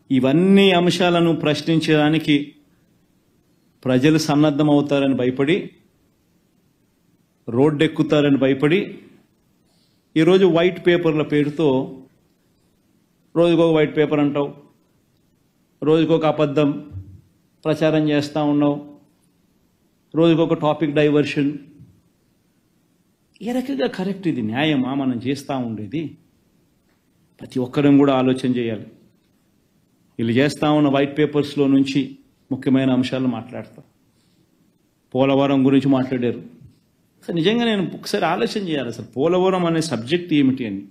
ఇవన్నీ అంశాలను ప్రశ్నించడానికి ప్రజలు సన్నద్ధమవుతారని భయపడి, రోడ్డెక్కుతారని భయపడి ఈరోజు వైట్ పేపర్ల పేరుతో రోజుకొక వైట్ పేపర్ అంటావు, రోజుకొక అబద్ధం ప్రచారం చేస్తూ ఉన్నావు, రోజుకొక టాపిక్ డైవర్షన్. ఏ రకంగా కరెక్ట్? ఇది న్యాయమా మనం చేస్తూ ఉండేది? ప్రతి ఒక్కరం కూడా ఆలోచన చేయాలి. వీళ్ళు చేస్తూ ఉన్న వైట్ పేపర్స్లో నుంచి ముఖ్యమైన అంశాలు మాట్లాడతారు. పోలవరం గురించి మాట్లాడారు. అసలు నిజంగా నేను ఒకసారి ఆలోచన చేయాలి, అసలు పోలవరం అనే సబ్జెక్ట్ ఏమిటి అని.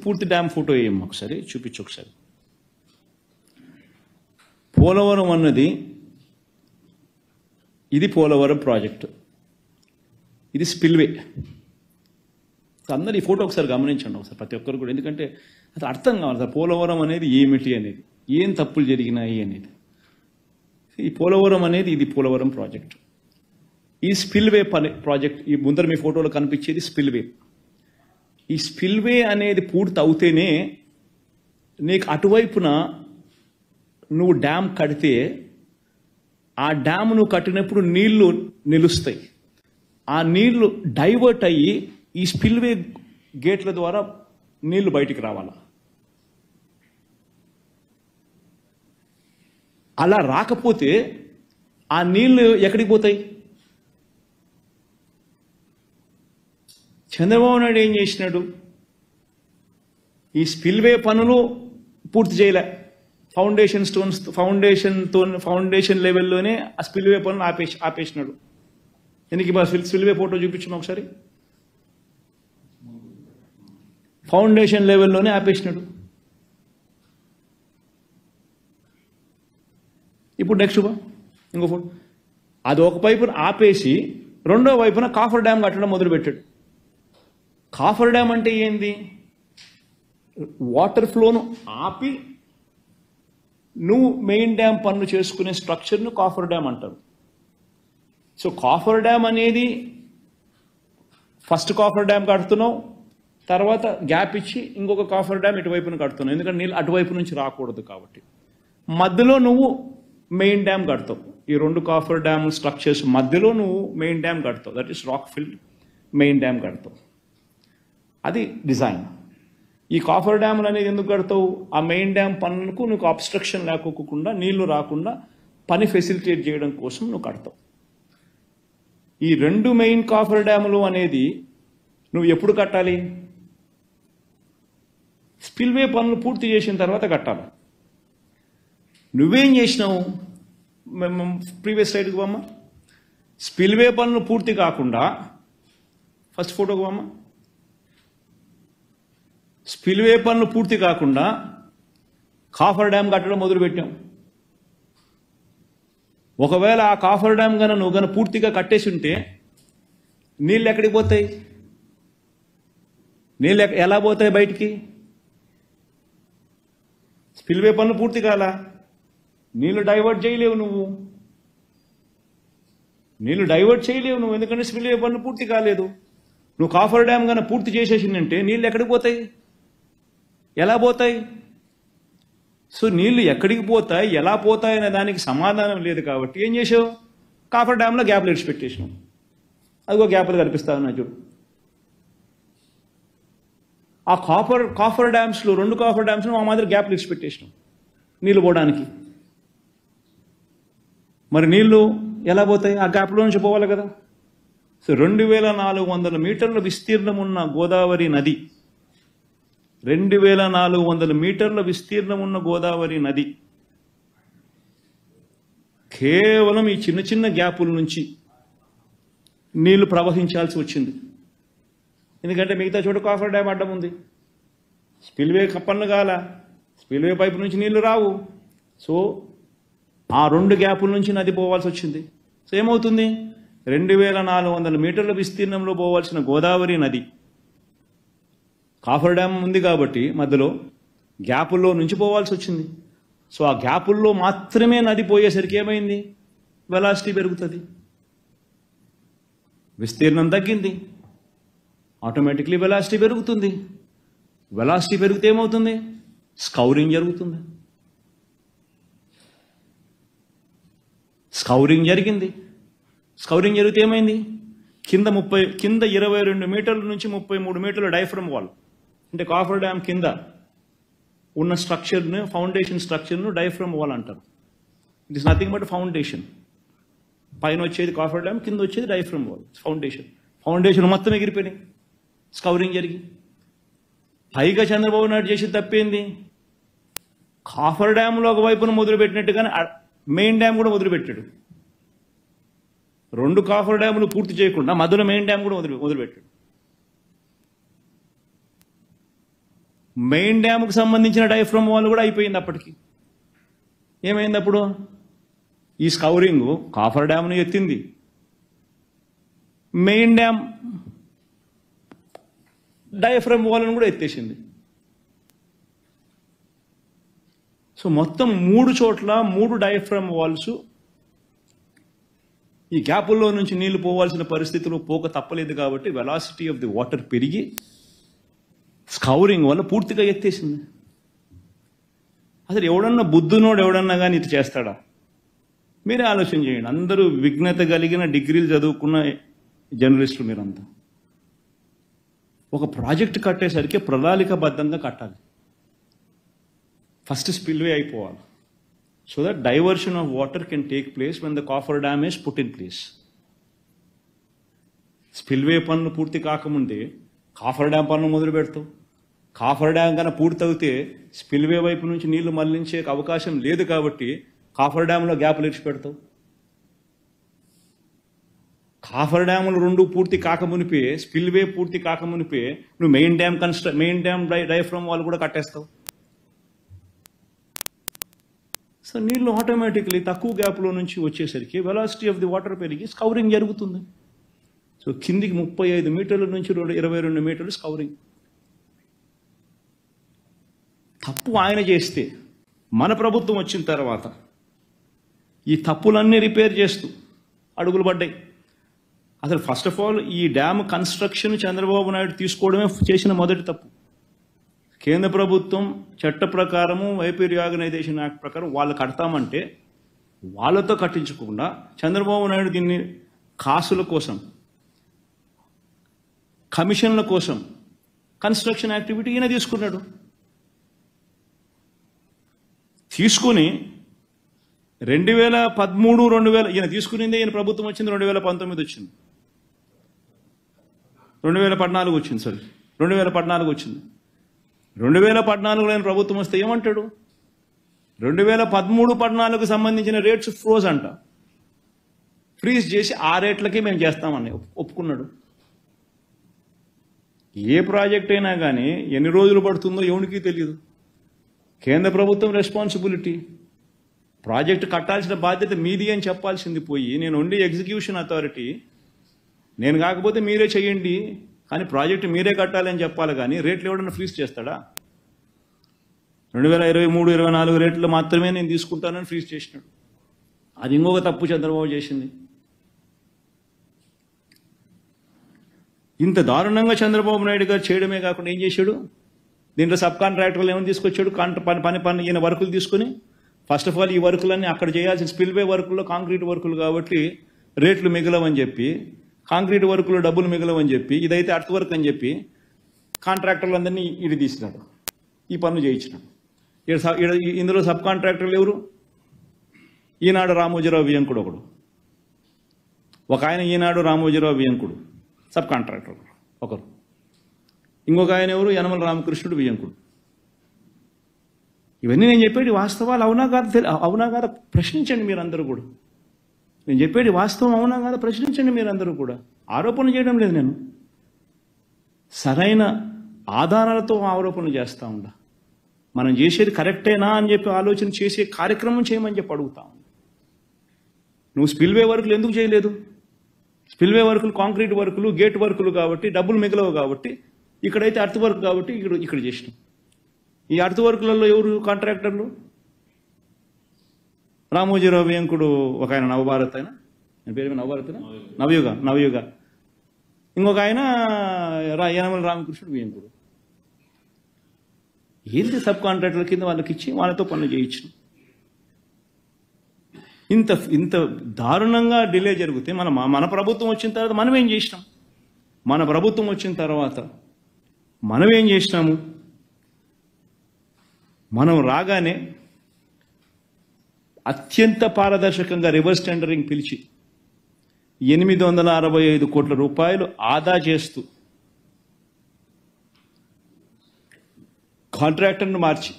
పూర్తి డ్యామ్ ఫోటో వేయమ్మా, ఒకసారి చూపించు. ఒకసారి పోలవరం అన్నది, ఇది పోలవరం ప్రాజెక్టు, ఇది స్పిల్వే. అందరు ఈ ఫోటో ఒకసారి గమనించండి ఒకసారి, ప్రతి ఒక్కరు కూడా. ఎందుకంటే అది అర్థం కావాలి సార్, పోలవరం అనేది ఏమిటి అనేది, ఏం తప్పులు జరిగినాయి అనేది. ఈ పోలవరం అనేది, ఇది పోలవరం ప్రాజెక్ట్. ఈ స్పిల్వే ప్రాజెక్ట్, ఈ ముందర మీ ఫోటోలో కనిపించేది స్పిల్వే. ఈ స్పిల్వే అనేది పూర్తి అవుతేనే నీకు అటువైపున నువ్వు డ్యామ్ కడితే ఆ డ్యామ్ నువ్వు కట్టినప్పుడు నీళ్లు నిలుస్తాయి. ఆ నీళ్లు డైవర్ట్ అయ్యి ఈ స్పిల్వే గేట్ల ద్వారా నీళ్లు బయటికి రావాలా. అలా రాకపోతే ఆ నీళ్లు ఎక్కడికి పోతాయి? చంద్రబాబు నాయుడు ఏం చేసినాడు? ఈ స్పిల్వే పనులు పూర్తి చేయలే. ఫౌండేషన్ లెవెల్లోనే ఆ స్పిల్వే పనులు ఆపేసినాడు. ఎందుకు స్పిల్వే ఫోటో చూపించిన ఒకసారి. ఫౌండేషన్ లెవెల్లోనే ఆపేసినాడు. ఇప్పుడు నెక్స్ట్ ఇంకో ఫోటో. అది ఒక వైపున ఆపేసి రెండో వైపున కాఫర్ డ్యామ్ కట్టడం మొదలుపెట్టాడు. కాఫర్ డ్యామ్ అంటే ఏంది? వాటర్ ఫ్లోను ఆపి నువ్వు మెయిన్ డ్యామ్ పనులు చేసుకునే స్ట్రక్చర్ను కాఫర్ డ్యామ్ అంటారు. సో కాఫర్ డ్యామ్ అనేది ఫస్ట్ కాఫర్ డ్యామ్ కడుతున్నావు, తర్వాత గ్యాప్ ఇచ్చి ఇంకొక కాఫర్ డ్యామ్ ఇటువైపున కడుతున్నావు. ఎందుకంటే నీళ్ళు అటువైపు నుంచి రాకూడదు కాబట్టి. మధ్యలో నువ్వు మెయిన్ డ్యామ్ కడతావు. ఈ రెండు కాఫర్ డ్యామ్ స్ట్రక్చర్స్ మధ్యలో నువ్వు మెయిన్ డ్యామ్ కడతావు. That is rock filled main dam కడతావు. అది డిజైన్. ఈ కాఫర్ డ్యామ్లు అనేది ఎందుకు కడతావు? ఆ మెయిన్ డ్యామ్ పనులకు నువ్వు అబ్స్ట్రక్షన్ లేకోకుండా, నీళ్లు రాకుండా పని ఫెసిలిటేట్ చేయడం కోసం నువ్వు కడతావు. ఈ రెండు మెయిన్ కాఫర్ డ్యాములు అనేది నువ్వు ఎప్పుడు కట్టాలి? స్పిల్వే పనులు పూర్తి చేసిన తర్వాత కట్టాలి. నువ్వేం చేసినావు? ప్రీవియస్ స్లైడ్కి పోమ్మా. స్పిల్వే పనులు పూర్తి కాకుండా, ఫస్ట్ ఫోటోకి పోమ్మా. స్పిల్వే పనులు పూర్తి కాకుండా కాఫర్ డ్యామ్ కట్టడం మొదలుపెట్టాం. ఒకవేళ ఆ కాఫర్ డ్యామ్ నువ్వు పూర్తిగా కట్టేసి ఉంటే నీళ్ళు ఎక్కడికి పోతాయి? నీళ్ళు ఎలా పోతాయి బయటికి? స్పిల్వే పనులు పూర్తి కాలా, నీళ్లు డైవర్ట్ చేయలేవు నువ్వు. ఎందుకంటే స్పిల్వే పనులు పూర్తి కాలేదు. నువ్వు కాఫర్ డ్యామ్ పూర్తి చేసేసిందంటే నీళ్ళు ఎక్కడికి పోతాయి? ఎలా పోతాయి? సో నీళ్లు ఎక్కడికి పోతాయి, ఎలా పోతాయి అనే దానికి సమాధానం లేదు. కాబట్టి ఏం చేసావు? కాఫర్ డ్యామ్లో గ్యాప్లు ఇడిచిపెట్టేసినావు. అదిగో గ్యాప్లు కనిపిస్తా ఉన్నాయి చూడు. ఆ కాఫర్ డ్యామ్స్లో, రెండు కాఫర్ డ్యామ్స్లో ఆ మాదిరి గ్యాప్లు ఇడిచిపెట్టేసినావు నీళ్ళు పోవడానికి. మరి నీళ్లు ఎలా పోతాయి? ఆ గ్యాప్లో నుంచి పోవాలి కదా. సో 2400 మీటర్ల విస్తీర్ణం ఉన్న గోదావరి నది, 2400 మీటర్ల విస్తీర్ణం ఉన్న గోదావరి నది కేవలం ఈ చిన్న చిన్న గ్యాపుల నుంచి నీళ్లు ప్రవహించాల్సి వచ్చింది. ఎందుకంటే మిగతా చోట కాఫర్ డ్యామ్ అడ్డం ఉంది. స్పిల్వే పనులు కాల, స్పిల్వే పైపు నుంచి నీళ్లు రావు. సో ఆ రెండు గ్యాపుల నుంచి నది పోవాల్సి వచ్చింది. సో ఏమవుతుంది? 2400 మీటర్ల విస్తీర్ణంలో పోవాల్సిన గోదావరి నది, కాఫర్ డ్యామ్ ఉంది కాబట్టి మధ్యలో గ్యాపుల్లో నుంచి పోవాల్సి వచ్చింది. సో ఆ గ్యాపుల్లో మాత్రమే నది పోయేసరికి ఏమైంది? వెలాసిటీ పెరుగుతుంది, విస్తీర్ణం తగ్గింది, ఆటోమేటిక్లీ వెలాసిటీ పెరుగుతుంది. వెలాసిటీ పెరిగితే ఏమవుతుంది? స్కౌరింగ్ జరుగుతుంది. స్కౌరింగ్ జరిగింది. స్కౌరింగ్ జరిగితే ఏమైంది? కింద 22 మీటర్ల నుంచి 33 మీటర్ల డైఫ్రమ్ వాల్, అంటే కాఫర్ డ్యామ్ కింద ఉన్న స్ట్రక్చర్ను, ఫౌండేషన్ స్ట్రక్చర్ను డైఫ్రమ్ వాల్ అంటారు. It is nothing but foundation. పైన వచ్చేది కాఫర్ డ్యామ్, కింద వచ్చేది డైఫ్రమ్ వాల్, ఫౌండేషన్ మొత్తం ఎగిరిపోయినాయి స్కౌరింగ్ జరిగి. పైగా చంద్రబాబు నాయుడు చేసి తప్పేంది? కాఫర్ డ్యామ్లో ఒకవైపున మొదలుపెట్టినట్టుగానే మెయిన్ డ్యామ్ కూడా మొదలుపెట్టాడు. 2 కాఫర్ డ్యాములు పూర్తి చేయకుండా మధ్యలో మెయిన్ డ్యామ్ కూడా మొదలుపెట్టాడు. మెయిన్ డ్యామ్కు సంబంధించిన డైఫ్రమ్ వాల్ కూడా అయిపోయింది. అప్పటికి ఏమైంది? అప్పుడు ఈ స్కౌరింగ్ కాఫర్ డ్యామ్ను ఎత్తింది, మెయిన్ డ్యామ్ డైఫ్రమ్ వాల్ను కూడా ఎత్తేసింది. సో మొత్తం 3 చోట్ల 3 డైఫ్రమ్ వాల్స్ ఈ గ్యాపుల్లో నుంచి నీళ్లు పోవాల్సిన పరిస్థితులు పోక తప్పలేదు. కాబట్టి వెలాసిటీ ఆఫ్ ది వాటర్ పెరిగి స్కౌరింగ్ వల్ల పూర్తిగా ఎత్తేసింది. అసలు ఎవడన్నా బుద్ధునోడు ఎవడన్నా కానీ ఇది చేస్తాడా? మీరే ఆలోచన చేయండి. అందరూ విఘ్నత కలిగిన డిగ్రీలు చదువుకున్న జర్నలిస్టులు మీరంతా. ఒక ప్రాజెక్ట్ కట్టేసరికి ప్రణాళికాబద్ధంగా కట్టాలి. ఫస్ట్ స్పిల్వే అయిపోవాలి, so that diversion of water can take place when the coffer dam is put in place. Spillway పనులు పూర్తి కాకముందే కాఫర్ డ్యామ్ పనులు మొదలు పెడతావు. కాఫర్ డ్యామ్ కన్నా పూర్తయితే స్పిల్వే వైపు నుంచి నీళ్లు మళ్లించే అవకాశం లేదు. కాబట్టి కాఫర్ డ్యామ్లో గ్యాప్లు ఇచ్చి పెడతావు. కాఫర్ డ్యాములు 2 పూర్తి కాకమునిపే, స్పిల్వే పూర్తి కాకమునిపే నువ్వు మెయిన్ డ్యామ్ డైఫ్రమ్ వాల్ కూడా కట్టేస్తావు. సో నీళ్లు ఆటోమేటిక్లీ తక్కువ గ్యాప్లో నుంచి వచ్చేసరికి వెలాసిటీ ఆఫ్ ది వాటర్ పెరిగి స్కౌరింగ్ జరుగుతుంది. సో కిందికి 35 మీటర్ల నుంచి 22 మీటర్లు స్కౌరింగ్. తప్పు ఆయన చేస్తే మన ప్రభుత్వం వచ్చిన తర్వాత ఈ తప్పులన్నీ రిపేర్ చేస్తూ అడుగులు పడ్డాయి. అసలు ఫస్ట్ ఆఫ్ ఆల్ ఈ డ్యామ్ కన్స్ట్రక్షన్ చంద్రబాబు నాయుడు తీసుకోవడమే చేసిన మొదటి తప్పు. కేంద్ర ప్రభుత్వం చట్ట ప్రకారము వైపీ రీఆర్గనైజేషన్ యాక్ట్ ప్రకారం వాళ్ళు కడతామంటే వాళ్ళతో కట్టించకుండా చంద్రబాబు నాయుడు దీన్ని కాసుల కోసం, కమిషన్ల కోసం కన్స్ట్రక్షన్ యాక్టివిటీ ఈయన తీసుకున్నాడు. తీసుకుని 2013 ఈయన తీసుకునిందే, ఈయన ప్రభుత్వం వచ్చింది 2019 వచ్చింది, 2014 వచ్చింది. సారీ 2014 వచ్చింది. 2014లో ఆయన ప్రభుత్వం వస్తే ఏమంటాడు? 2013-14 సంబంధించిన రేట్స్ ఫ్రోజ్ అంట, ఫ్రీజ్ చేసి ఆ రేట్లకి మేము చేస్తామని ఒప్పుకున్నాడు. ఏ ప్రాజెక్ట్ అయినా కానీ ఎన్ని రోజులు పడుతుందో ఎవరికి తెలియదు. కేంద్ర ప్రభుత్వం రెస్పాన్సిబిలిటీ, ప్రాజెక్ట్ కట్టాల్సిన బాధ్యత మీది అని చెప్పాల్సింది పోయి నేను ఓన్లీ ఎగ్జిక్యూషన్ అథారిటీ, నేను కాకపోతే మీరే చేయండి కానీ ప్రాజెక్టు మీరే కట్టాలని చెప్పాలి. కానీ రేట్లు ఎవడన్నా ఫ్రీజ్ చేస్తాడా? 2023-24 రేట్లు మాత్రమే నేను తీసుకుంటానని ఫ్రీజ్ చేసినాడు. అది ఇంకొక తప్పు చంద్రబాబు చేసింది. ఇంత దారుణంగా చంద్రబాబు నాయుడు గారు చేయడమే కాకుండా ఏం చేశాడు? దీంట్లో సబ్ కాంట్రాక్టర్లు ఏమైనా తీసుకొచ్చాడు? పని ఈయన వర్కులు తీసుకుని ఫస్ట్ ఆఫ్ ఆల్ ఈ వర్కులన్నీ అక్కడ చేయాల్సిన స్పిల్వే వర్కుల్లో కాంక్రీట్ వర్కులు కాబట్టి రేట్లు మిగలవని చెప్పి, కాంక్రీట్ వర్కులు డబ్బులు మిగలవని చెప్పి, ఇదైతే అర్త్ వర్క్ అని చెప్పి కాంట్రాక్టర్లందరినీ ఇది తీసినాడు, ఈ పనులు చేయించినాడు. ఇందులో సబ్ కాంట్రాక్టర్లు ఎవరు? ఈనాడు రామోజీరావు వియంకుడు ఒకడు, ఒక ఆయన ఈనాడు రామోజీరావు వియంకుడు సబ్ కాంట్రాక్టర్ ఒకరు, ఇంకొక ఆయన ఎవరు? యనమల రామకృష్ణుడు వియంకుడు. ఇవన్నీ నేను చెప్పేది వాస్తవాలు అవునా కాదా ప్రశ్నించండి మీరందరూ కూడా. నేను చెప్పేది వాస్తవం అవునా కాదా ప్రశ్నించండి మీరందరూ కూడా. ఆరోపణ చేయడం లేదు, నేను సరైన ఆధారాలతో ఆరోపణలు చేస్తూ ఉండా. మనం చేసేది కరెక్టేనా అని చెప్పి ఆలోచన చేసే కార్యక్రమం చేయమని చెప్పి అడుగుతా ఉన్నా. నువ్వు స్పిల్వే వర్కులు ఎందుకు చేయలేదు? స్పిల్వే వర్కులు కాంక్రీట్ వర్కులు, గేట్ వర్కులు కాబట్టి డబ్బులు మిగలవు కాబట్టి, ఇక్కడైతే అర్త్ వర్క్ కాబట్టి ఇక్కడ చేసినాం. ఈ అర్త్ వర్కులలో ఎవరు కాంట్రాక్టర్లు? రామోజీరావు వియంకుడు ఒక ఆయన, నవభారత్ ఆయన, ఆయన పేరు నవభారత్, నవయుగ. ఇంకొక ఆయన యనమల రామకృష్ణుడు వియంకుడు. ఏంటి సబ్ కాంట్రాక్టర్ల కింద వాళ్ళకి ఇచ్చి వాళ్ళతో పనులు చేయించు. ఇంత ఇంత దారుణంగా డిలే జరిగితే మన ప్రభుత్వం వచ్చిన తర్వాత మనం ఏం చేసినాం? మన ప్రభుత్వం వచ్చిన తర్వాత మనం ఏం చేసినాము? మనం రాగానే అత్యంత పారదర్శకంగా రివర్స్ టెండరింగ్ పిలిచి 865 కోట్ల రూపాయలు ఆదా చేస్తూ కాంట్రాక్టర్ను మార్చి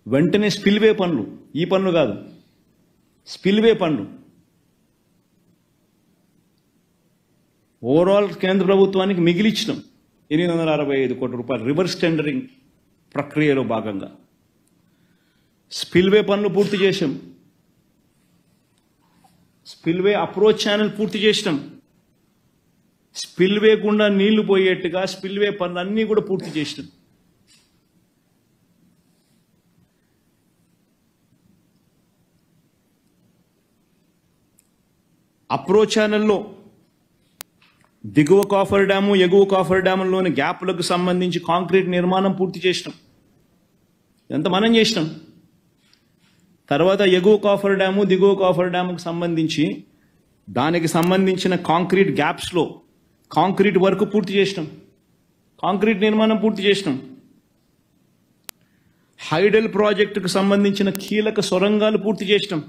వెంటనే స్పిల్వే పనులు, ఈ పనులు కాదు, స్పిల్వే పనులు ఓవరాల్ కేంద్ర ప్రభుత్వానికి మిగిలిచ్చినాం 865 కోట్ల రూపాయలు రివర్స్ టెండరింగ్ ప్రక్రియలో భాగంగా. స్పిల్వే పనులు పూర్తి చేసాం, స్పిల్వే అప్రోచ్ ఛానల్ పూర్తి చేసినాం, స్పిల్వే గుండా నీళ్లు పోయేట్టుగా స్పిల్వే పనులు అన్నీ కూడా పూర్తి చేసినాం. అప్రోచ్ ఛానల్లో దిగువ కాఫర్ డ్యాము, ఎగువ కాఫర్ డ్యాముల్లోని గ్యాప్లకు సంబంధించి కాంక్రీట్ నిర్మాణం పూర్తి చేసినాం. ఇదంతా మనం చేసినాం. తర్వాత ఎగువ కాఫర్ డ్యాము, దిగువ కాఫర్ డ్యాముకు సంబంధించి దానికి సంబంధించిన కాంక్రీట్ గ్యాప్స్లో కాంక్రీట్ వర్క్ పూర్తి చేసినాం, కాంక్రీట్ నిర్మాణం పూర్తి చేసినాం. హైడల్ ప్రాజెక్టుకు సంబంధించిన కీలక సొరంగాలు పూర్తి చేసినాం.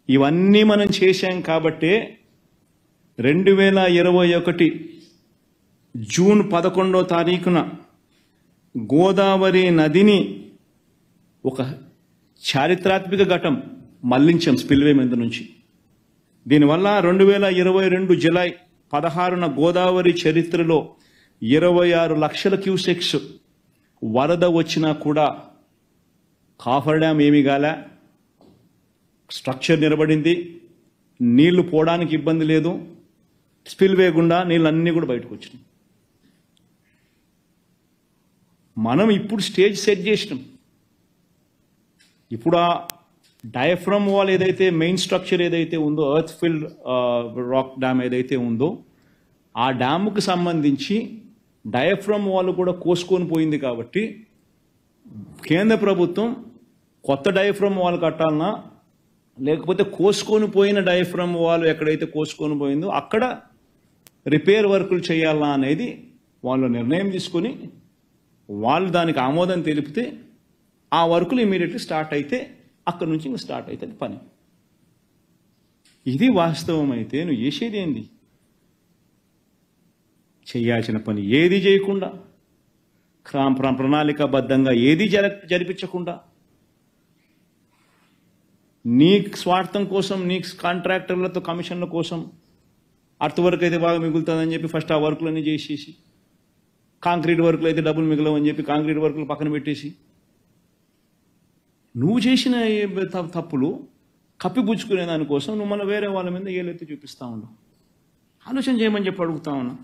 ఇవన్నీ మనం చేశాం కాబట్టే 2021 జూన్ 11వ తారీఖున గోదావరి నదిని ఒక చారిత్రాత్మక ఘటం మళ్లించాం స్పిల్వే మీద నుంచి. దీనివల్ల 2022 జూలై 16న గోదావరి చరిత్రలో 26 లక్షల క్యూసెక్స్ వరద వచ్చినా కూడా కాఫర్ డ్యామ్ ఏమీ గాలే, స్ట్రక్చర్ నిలబడింది, నీళ్లు పోవడానికి ఇబ్బంది లేదు, స్పిల్వే గుండా నీళ్ళన్నీ కూడా బయటకు వచ్చినాయి. మనం ఇప్పుడు స్టేజ్ సెట్ చేసినాం. ఇప్పుడు ఆ డయాఫ్రమ్ వాల్ ఏదైతే మెయిన్ స్ట్రక్చర్ ఏదైతే ఉందో, ఎర్త్ ఫిల్డ్ రాక్ డ్యామ్ ఏదైతే ఉందో, ఆ డ్యాముకు సంబంధించి డయాఫ్రమ్ వాల్ కూడా కోసుకొని పోయింది. కాబట్టి కేంద్ర ప్రభుత్వం కొత్త డయాఫ్రమ్ వాల్ కట్టాలన్నా, లేకపోతే కోసుకొని పోయిన డయాఫ్రమ్ వాల్ ఎక్కడైతే కోసుకొని పోయిందో అక్కడ రిపేర్ వర్కులు చేయాలా అనేది వాళ్ళు నిర్ణయం తీసుకొని వాళ్ళు దానికి ఆమోదం తెలిపితే ఆ వర్కులు ఇమీడియట్లీ స్టార్ట్ అయితే అక్కడ నుంచి ఇంకా స్టార్ట్ అవుతుంది పని. ఇది వాస్తవం. అయితే నువ్వు చేసేది ఏంది? చేయాల్సిన పని ఏది చేయకుండా, ప్రణాళికాబద్ధంగా ఏది జరిపించకుండా, నీ స్వార్థం కోసం, నీ కాంట్రాక్టర్లతో కమిషన్ల కోసం అర్త్ వర్క్ అయితే బాగా మిగులుతుందని చెప్పి ఫస్ట్ ఆ వర్కులన్నీ చేసేసి, కాంక్రీట్ వర్కులు అయితే డబ్బులు మిగలవని చెప్పి కాంక్రీట్ వర్కులు పక్కన పెట్టేసి, నువ్వు చేసిన తప్పులు కప్పిపుచ్చుకునే దానికోసం నువ్వు మన వేరే వాళ్ళ మీద ఏలెత్తి చూపిస్తా ఉన్నావు. ఆలోచన చేయమని చెప్పి అడుగుతా ఉన్నా.